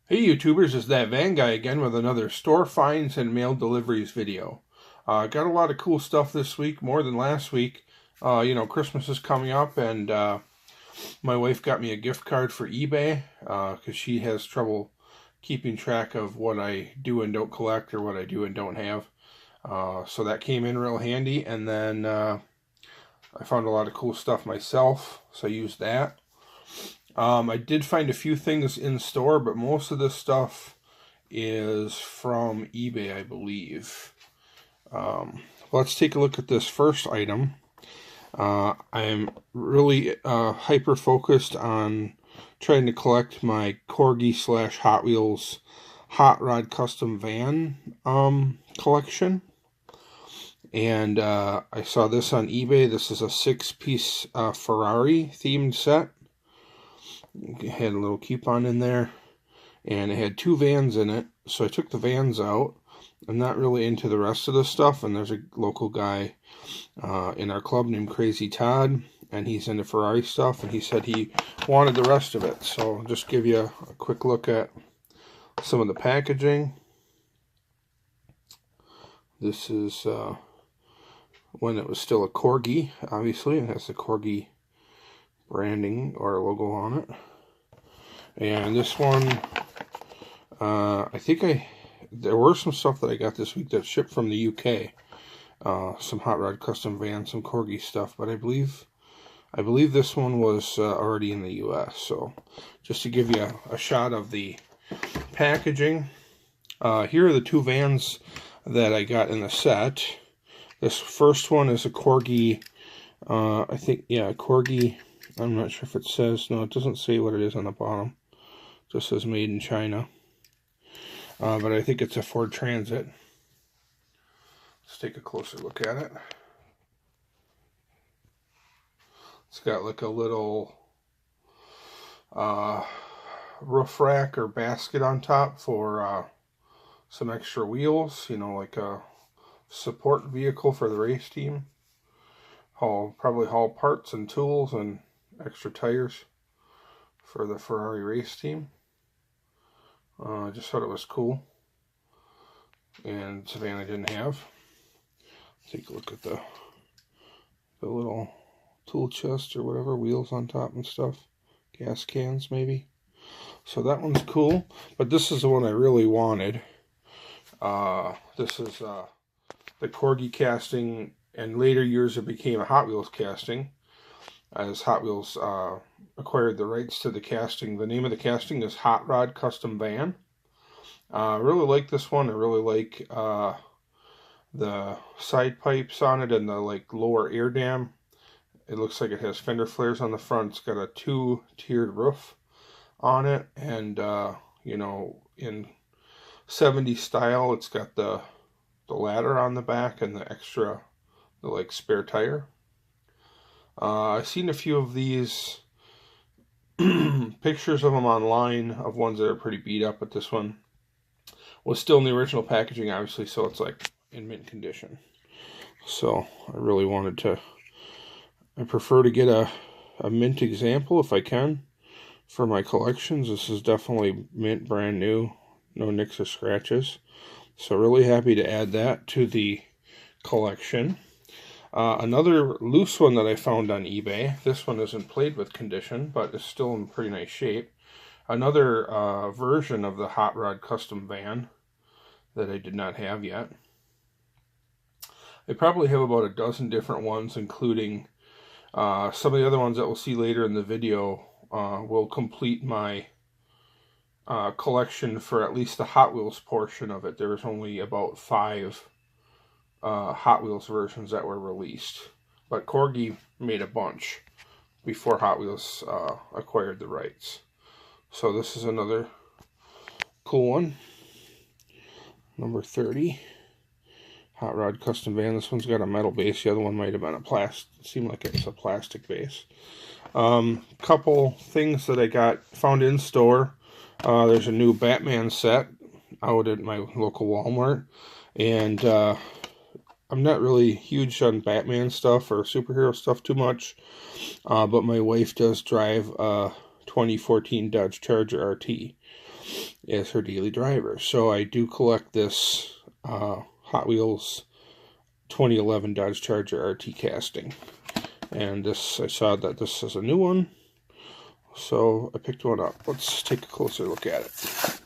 Hey YouTubers, it's that Van Guy again with another store finds and mail deliveries video. Got a lot of cool stuff this week, more than last week. Christmas is coming up and my wife got me a gift card for eBay because she has trouble keeping track of what I do and don't collect or what I do and don't have. So that came in real handy, and then I found a lot of cool stuff myself, so I used that. I did find a few things in store, but most of this stuff is from eBay, I believe. Let's take a look at this first item. I'm really hyper focused on trying to collect my Corgi / Hot Wheels Hot Rod Custom Van collection. And I saw this on eBay. This is a 6-piece Ferrari themed set. It had a little coupon in there, and it had 2 vans in it, so I took the vans out. I'm not really into the rest of the stuff, and there's a local guy in our club named Crazy Todd, and he's into Ferrari stuff, and he said he wanted the rest of it. So I'll just give you a quick look at some of the packaging. This is when it was still a Corgi, obviously. It has the Corgi branding or logo on it. And this one, there were some stuff that I got this week that shipped from the UK. Some Hot Rod Custom Van, some Corgi stuff, but I believe this one was already in the US. So just to give you a shot of the packaging, here are the 2 vans that I got in the set. This first one is a Corgi, Corgi. I'm not sure if it says, no, it doesn't say what it is on the bottom. It just says made in China. But I think it's a Ford Transit. Let's take a closer look at it. It's got like a little roof rack or basket on top for some extra wheels, like a support vehicle for the race team. Probably haul parts and tools and extra tires for the Ferrari race team. I just thought it was cool, and it's a van I didn't have. Take a look at the little tool chest or whatever, wheels on top and stuff, gas cans maybe. So that one's cool, but this is the one I really wanted. This is the Corgi casting, and later years it became a Hot Wheels casting, as Hot Wheels acquired the rights to the casting. The name of the casting is Hot Rod Custom Van. I really like this one. I really like the side pipes on it and the lower air dam. It looks like it has fender flares on the front. It's got a 2-tiered roof on it, and in 70s style, it's got the ladder on the back and the spare tire. I've seen a few of these pictures of them online, of ones that are pretty beat up, but this one was still in the original packaging, obviously, so it's like in mint condition. So I really wanted to, I prefer to get a mint example if I can for my collections. This is definitely mint, brand new, no nicks or scratches. So really happy to add that to the collection. Another loose one that I found on eBay. This one isn't played with condition, but it's still in pretty nice shape. Another version of the Hot Rod Custom Van that I did not have yet. I probably have about a dozen different ones, including some of the other ones that we'll see later in the video. Will complete my collection for at least the Hot Wheels portion of it. There's only about 5 Hot Wheels versions that were released, but Corgi made a bunch before Hot Wheels acquired the rights. So this is another cool one. Number 30, Hot Rod Custom Van. This one's got a metal base. The other one might have been a plastic. Seemed like it's a plastic base. Couple things that I found in store. There's a new Batman set out at my local Walmart, and I'm not really huge on Batman stuff or superhero stuff too much, but my wife does drive a 2014 Dodge Charger RT, as her daily driver. So I do collect this Hot Wheels 2011 Dodge Charger RT casting. And this, I saw that this is a new one, so I picked one up. Let's take a closer look at it.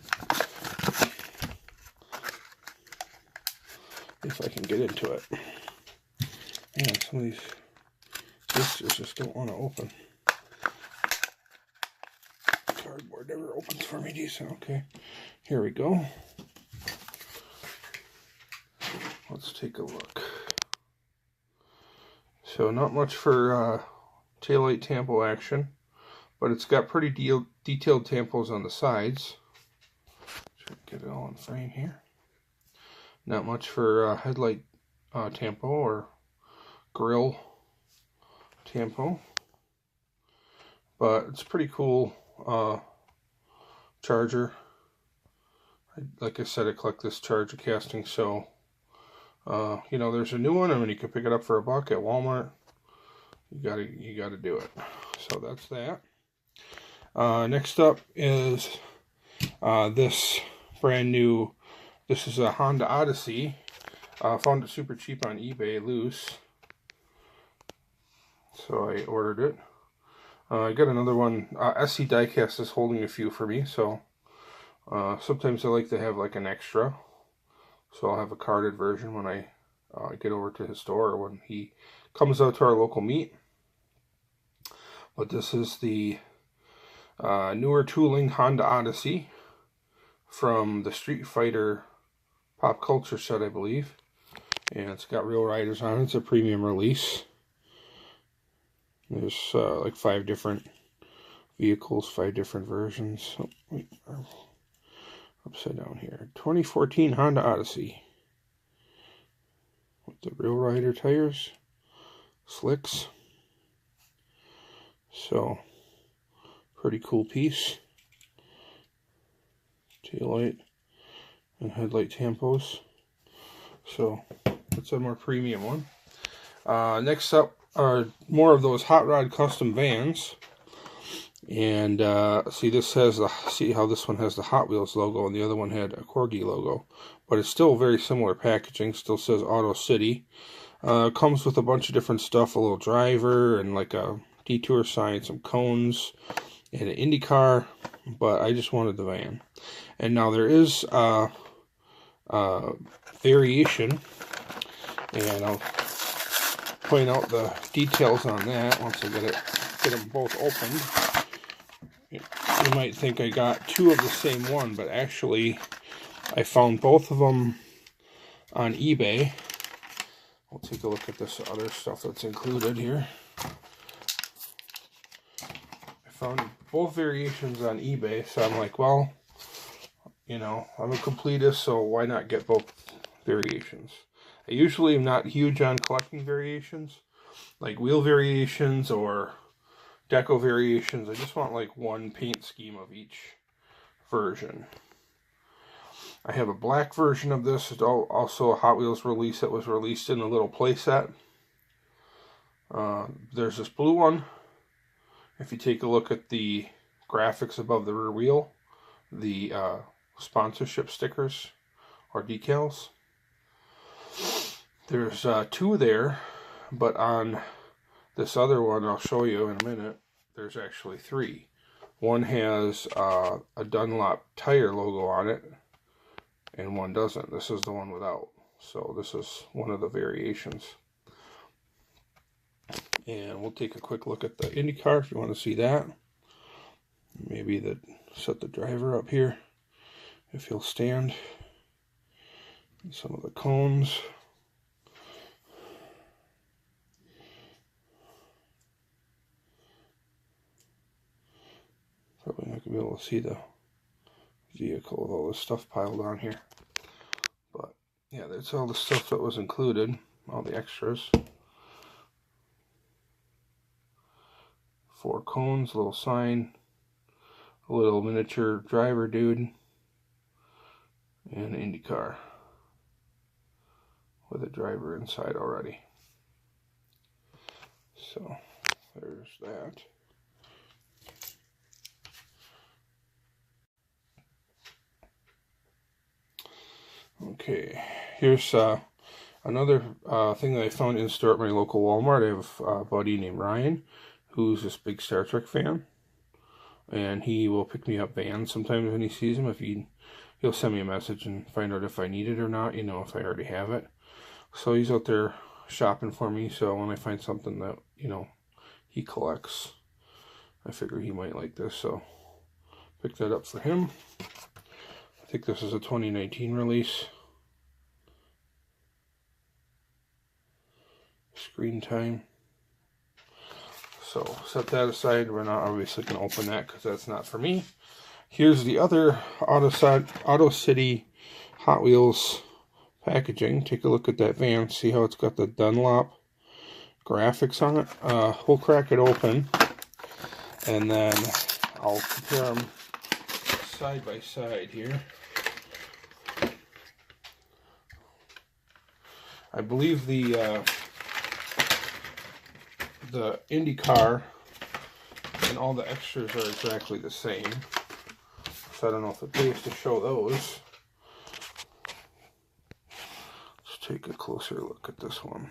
If I can get into it. Man, some of these blisters just don't want to open. Cardboard never opens for me decent. Okay, here we go. Let's take a look. So not much for taillight tampo action, but it's got pretty detailed tampos on the sides. Try to get it all in frame here. Not much for headlight tampo or grill tampo, but it's pretty cool charger. Like I said, I collect this Charger casting, so you know, there's a new one, and when you can pick it up for $1 at Walmart, you gotta do it. So that's that. Next up is this brand new. This is a Honda Odyssey. Found it super cheap on eBay, loose. So I ordered it. I got another one. SC Diecast is holding a few for me, so sometimes I like to have like an extra. So I'll have a carded version when I get over to his store or when he comes out to our local meet. But this is the newer tooling Honda Odyssey from the Street Fighter Pop Culture set, I believe. And it's got real riders on it. It's a premium release. There's like 5 different vehicles, 5 different versions. Oh, wait, upside down here. 2014 Honda Odyssey. With the real rider tires. Slicks. So, pretty cool piece. Taillight and headlight tampos. So, that's a more premium one. Next up are more of those Hot Rod custom vans. And see, this has see how this one has the Hot Wheels logo and the other one had a Corgi logo, but it's still very similar packaging. Still says Auto City. Comes with a bunch of different stuff, a little driver and like a detour sign, some cones, and an IndyCar. But I just wanted the van. And now there is variation, and I'll point out the details on that once I get them both opened. You might think I got 2 of the same one, but actually I found both of them on eBay. We'll take a look at this other stuff that's included here. I found both variations on eBay, so I'm like, well, you know, I'm a completist, so why not get both variations? I usually am not huge on collecting variations, like wheel variations or deco variations. I just want like one paint scheme of each version. I have a black version of this. It's also a Hot Wheels release that was released in a little playset. There's this blue one. If you take a look at the graphics above the rear wheel, the sponsorship stickers or decals, there's 2 there, but on this other one I'll show you in a minute, there's actually 3. One has a Dunlop tire logo on it, and one doesn't. This is the one without. So this is one of the variations. And we'll take a quick look at the IndyCar if you want to see that. Maybe set the driver up here if he'll stand. And some of the cones. Probably not going to be able to see the vehicle with all this stuff piled on here. But yeah, that's all the stuff that was included, all the extras. 4 cones, a little sign, a little miniature driver dude, and an IndyCar with a driver inside already. So there's that. Okay, here's another thing that I found in store at my local Walmart. I have a buddy named Ryan, who's this big Star Trek fan, and he will pick me up vans sometimes when he sees them. He'll send me a message and find out if I need it or not, you know, if I already have it. So he's out there shopping for me, so when I find something that, you know, he collects, I figure he might like this, so pick that up for him. I think this is a 2019 release. Screen time. So set that aside. We're not obviously going to open that because that's not for me. Here's the other Auto City Hot Wheels packaging. Take a look at that van. See how it's got the Dunlop graphics on it. We'll crack it open, and then I'll compare them side by side here. I believe the IndyCar and all the extras are exactly the same. So I don't know if it pays to show those. Let's take a closer look at this one.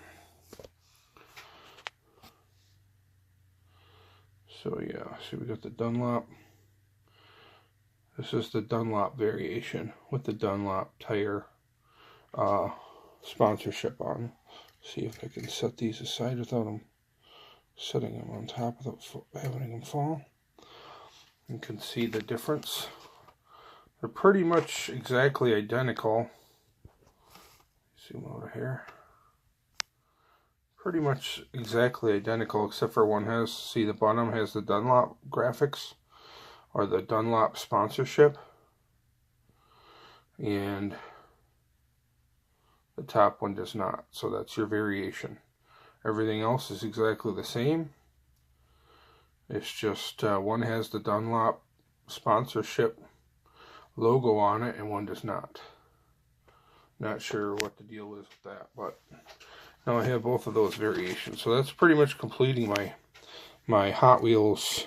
So yeah, see, we got the Dunlop. This is the Dunlop variation with the Dunlop tire sponsorship on. See if I can set these aside without them setting them on top without having them fall. You can see the difference. They're pretty much exactly identical. Zoom over here. Pretty much exactly identical, except for one has, see, the bottom has the Dunlop graphics or the Dunlop sponsorship, and the top one does not. So that's your variation. Everything else is exactly the same. It's just one has the Dunlop sponsorship logo on it and one does not. Not sure what the deal is with that, but now I have both of those variations. So that's pretty much completing my Hot Wheels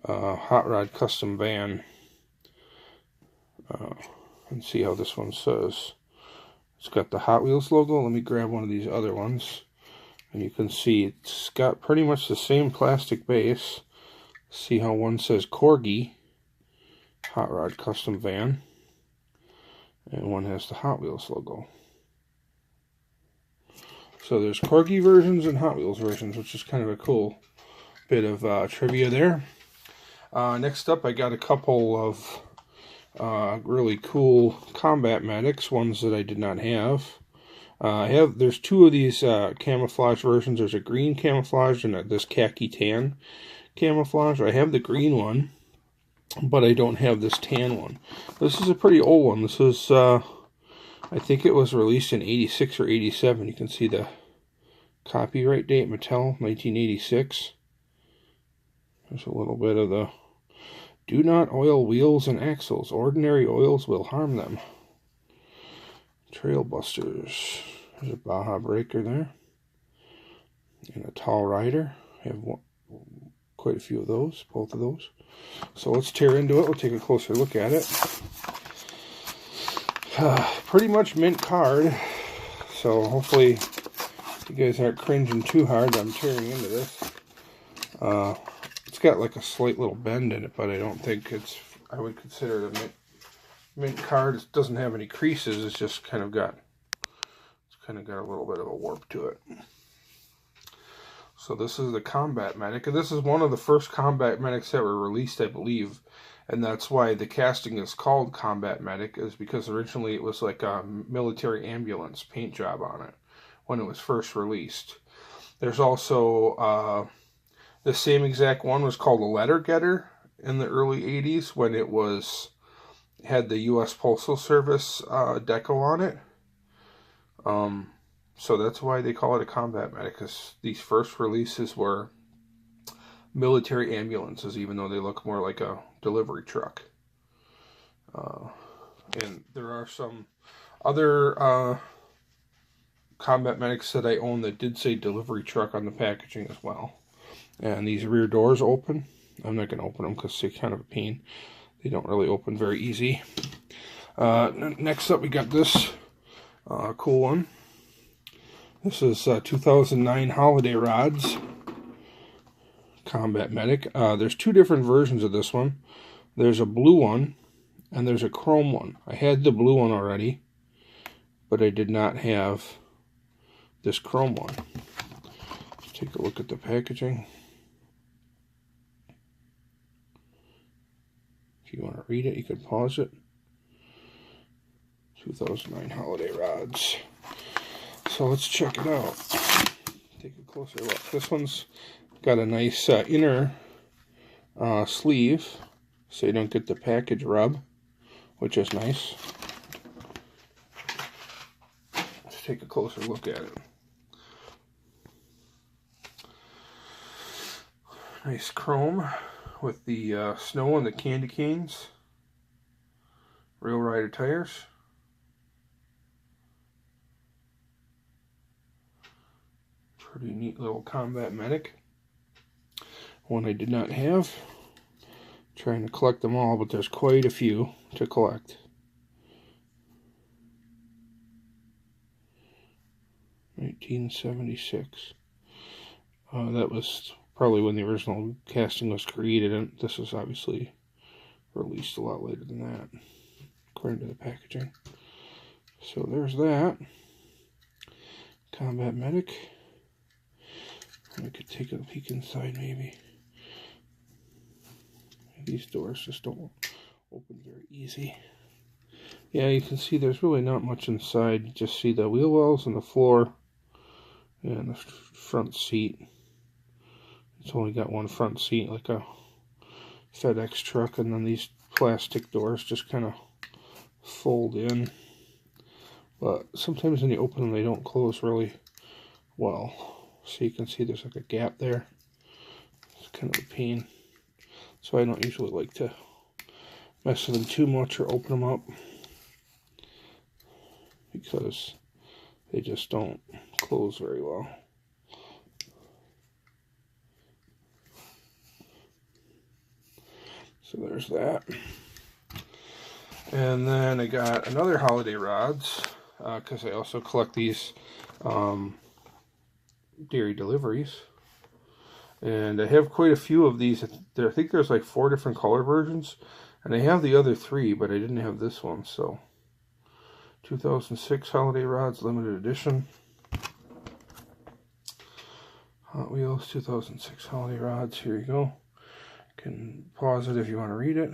Hot Rod Custom Van. And see how this one says. It's got the Hot Wheels logo. Let me grab one of these other ones. And you can see it's got pretty much the same plastic base. See how one says Corgi Hot Rod Custom Van, and one has the Hot Wheels logo. So there's Corgi versions and Hot Wheels versions, which is kind of a cool bit of trivia there. Next up, I got a couple of really cool combat medics, ones that I did not have. There's two of these camouflage versions. There's a green camouflage and this khaki tan camouflage. I have the green one, but I don't have this tan one. This is a pretty old one. This is, I think it was released in 86 or 87. You can see the copyright date, Mattel, 1986. There's a little bit of the, do not oil wheels and axles. Ordinary oils will harm them. Trail Busters. There's a Baja Breaker there. And a Tall Rider. I have quite a few of those, both of those. So let's tear into it. We'll take a closer look at it. Pretty much mint card. So hopefully you guys aren't cringing too hard that I'm tearing into this. It's got like a slight little bend in it, but I don't think I would consider it a mint card. It doesn't have any creases. It's just kind of got a little bit of a warp to it. So this is the Combat Medic, and this is one of the first Combat Medics that were released, I believe, and that's why the casting is called Combat Medic, is because originally it was like a military ambulance paint job on it when it was first released. There's also the same exact one was called a Letter Getter in the early 80s when it had the U.S. Postal Service deco on it. So that's why they call it a combat medic, because these first releases were military ambulances, even though they look more like a delivery truck. And there are some other combat medics that I own that did say delivery truck on the packaging as well. And these rear doors open. I'm not going to open them because they're kind of a pain. They don't really open very easy. Next up, we got this cool one. This is 2009 Holiday Rods Combat Medic. There's two different versions of this one. There's a blue one and there's a chrome one. I had the blue one already, but I did not have this chrome one. Let's take a look at the packaging. If you want to read it, you can pause it. 2009 Holiday Rods. So let's check it out. Take a closer look. This one's got a nice inner sleeve, so you don't get the package rub, which is nice. Let's take a closer look at it. Nice chrome with the snow and the candy canes. Real Rider tires. Pretty neat little Combat Medic. One I did not have. Trying to collect them all, but there's quite a few to collect. (1976). That was probably when the original casting was created, and this is obviously released a lot later than that, according to the packaging. So there's that. Combat Medic. I could take a peek inside maybe. These doors just don't open very easy. Yeah, you can see there's really not much inside. You just see the wheel wells and the floor and the front seat. It's only got one front seat, like a FedEx truck, and then these plastic doors just kind of fold in. But sometimes when you open them, they don't close really well. So you can see there's like a gap there. It's kind of a pain. So I don't usually like to mess with them too much or open them up, because they just don't close very well. So there's that. And then I got another Holiday Rods, because I also collect these dairy deliveries, and I have quite a few of these. I think there's like 4 different color versions, and I have the other 3, but I didn't have this one. So 2006 Holiday Rods limited edition. Hot Wheels 2006 Holiday Rods. Here you go. You can pause it if you want to read it.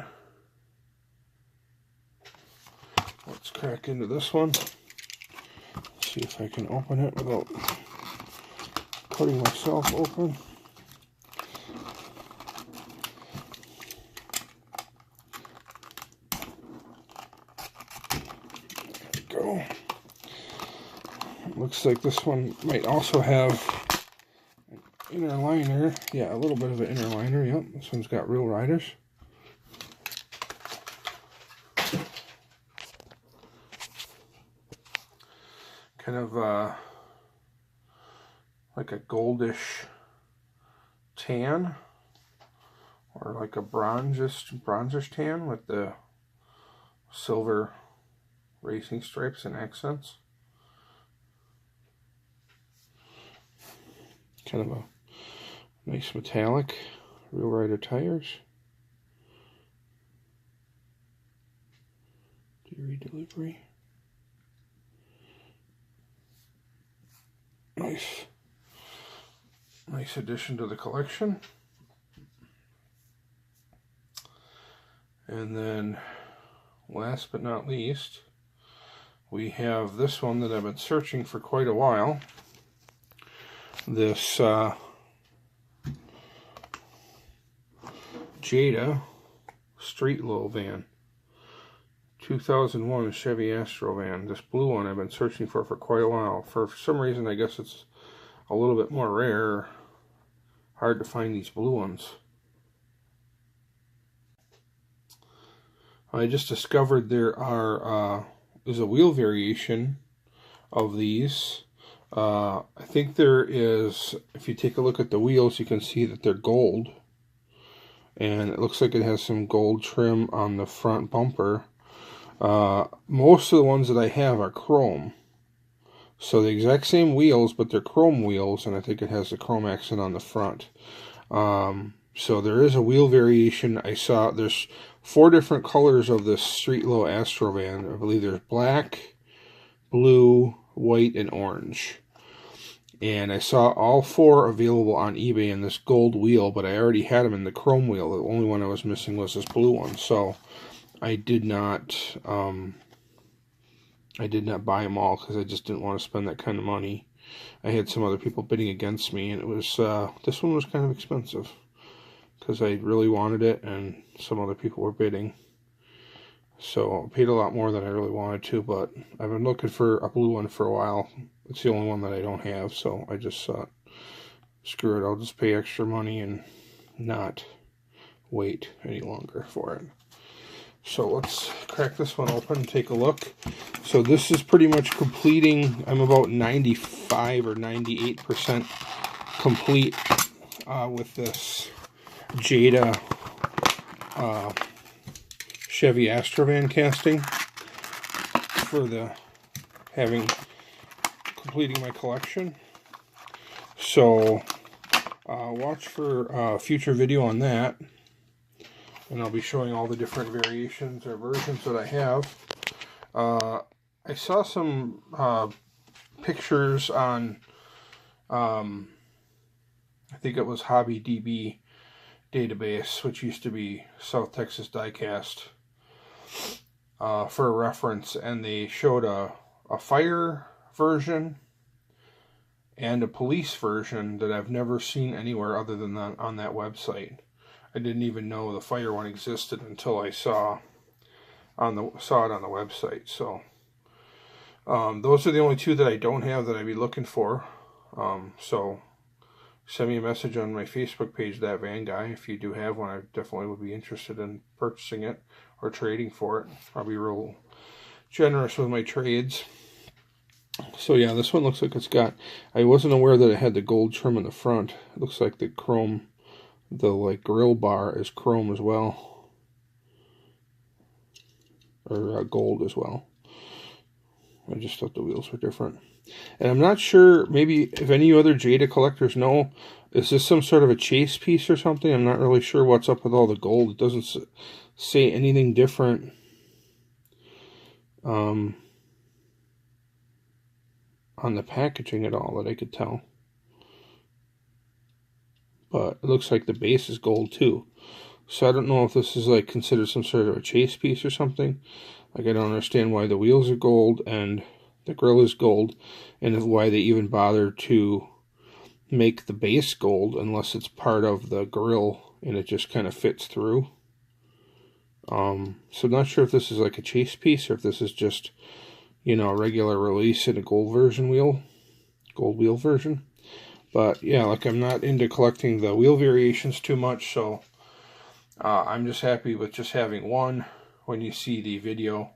Let's crack into this one. See if I can open it without cutting myself open. There we go. Looks like this one might also have an inner liner. Yeah, a little bit of an inner liner. Yep, this one's got Real Riders. Kind of like a goldish tan, or like a bronzish tan with the silver racing stripes and accents. Kind of a nice metallic. Real Rider tires. Dairy delivery. Nice addition to the collection. And then last but not least, we have this one that I've been searching for quite a while. This Jada street low van. 2001 Chevy Astro van. This blue one I've been searching for quite a while. For some reason, I guess it's a little bit more rare. Hard to find these blue ones. I just discovered there is a wheel variation of these. I think there is, if you take a look at the wheels, you can see that they're gold. And it looks like it has some gold trim on the front bumper. Most of the ones that I have are chrome. So the exact same wheels, but they're chrome wheels, and I think it has the chrome accent on the front. So there is a wheel variation. I saw there's 4 different colors of this Street Low Astrovan. I believe there's black, blue, white, and orange. And I saw all 4 available on eBay in this gold wheel, but I already had them in the chrome wheel. The only one I was missing was this blue one. So I did not buy them all because I just didn't want to spend that kind of money. I had some other people bidding against me, and it was this one was kind of expensive because I really wanted it, and some other people were bidding. So I paid a lot more than I really wanted to, but I've been looking for a blue one for a while. It's the only one that I don't have, so I just thought, screw it, I'll just pay extra money and not wait any longer for it. So let's crack this one open and take a look. So this is pretty much completing. I'm about 95 or 98% complete with this Jada Chevy Astrovan casting for the completing my collection. So watch for a future video on that, and I'll be showing all the different variations or versions that I have. I saw some pictures on I think it was Hobby DB database, which used to be South Texas Diecast, for a reference, and they showed a fire version and a police version that I've never seen anywhere other than on that website. I didn't even know the fire one existed until I saw it on the website. So those are the only 2 that I don't have that I'd be looking for. So send me a message on my Facebook page, That Van Guy. If you do have one, I definitely would be interested in purchasing it or trading for it. I'll be real generous with my trades. So yeah, this one looks like it's got, I wasn't aware that it had the gold trim in the front. It looks like the chrome, the like grill bar is chrome as well, or gold as well. I just thought the wheels were different. And I'm not sure, maybe if any other Jada collectors know, is this some sort of a chase piece or something? I'm not really sure what's up with all the gold. It doesn't say anything different on the packaging at all that I could tell. But it looks like the base is gold too. So I don't know if this is like considered some sort of a chase piece or something. Like, I don't understand why the wheels are gold and the grill is gold, and why they even bother to make the base gold unless it's part of the grill and it just kind of fits through. So I'm not sure if this is like a chase piece or if this is just, you know, a regular release in a gold wheel version. But yeah, like, I'm not into collecting the wheel variations too much, so I'm just happy with just having one. When you see the video,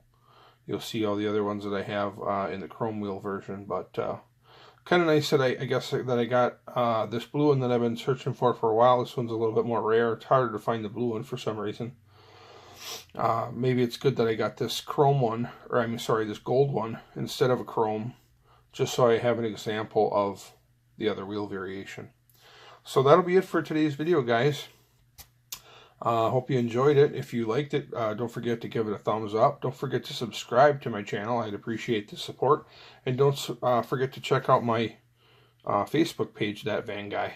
you'll see all the other ones that I have in the chrome wheel version. But kind of nice that I guess that I got this blue one that I've been searching for a while. This one's a little bit more rare. It's harder to find the blue one for some reason. Maybe it's good that I got this chrome one, or I'm sorry, this gold one instead of a chrome, just so I have an example of the other wheel variation. So that'll be it for today's video, guys. Hope you enjoyed it. If you liked it, don't forget to give it a thumbs up. Don't forget to subscribe to my channel. I'd appreciate the support. And don't forget to check out my Facebook page, That Van Guy.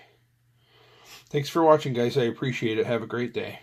Thanks for watching, guys. I appreciate it. Have a great day.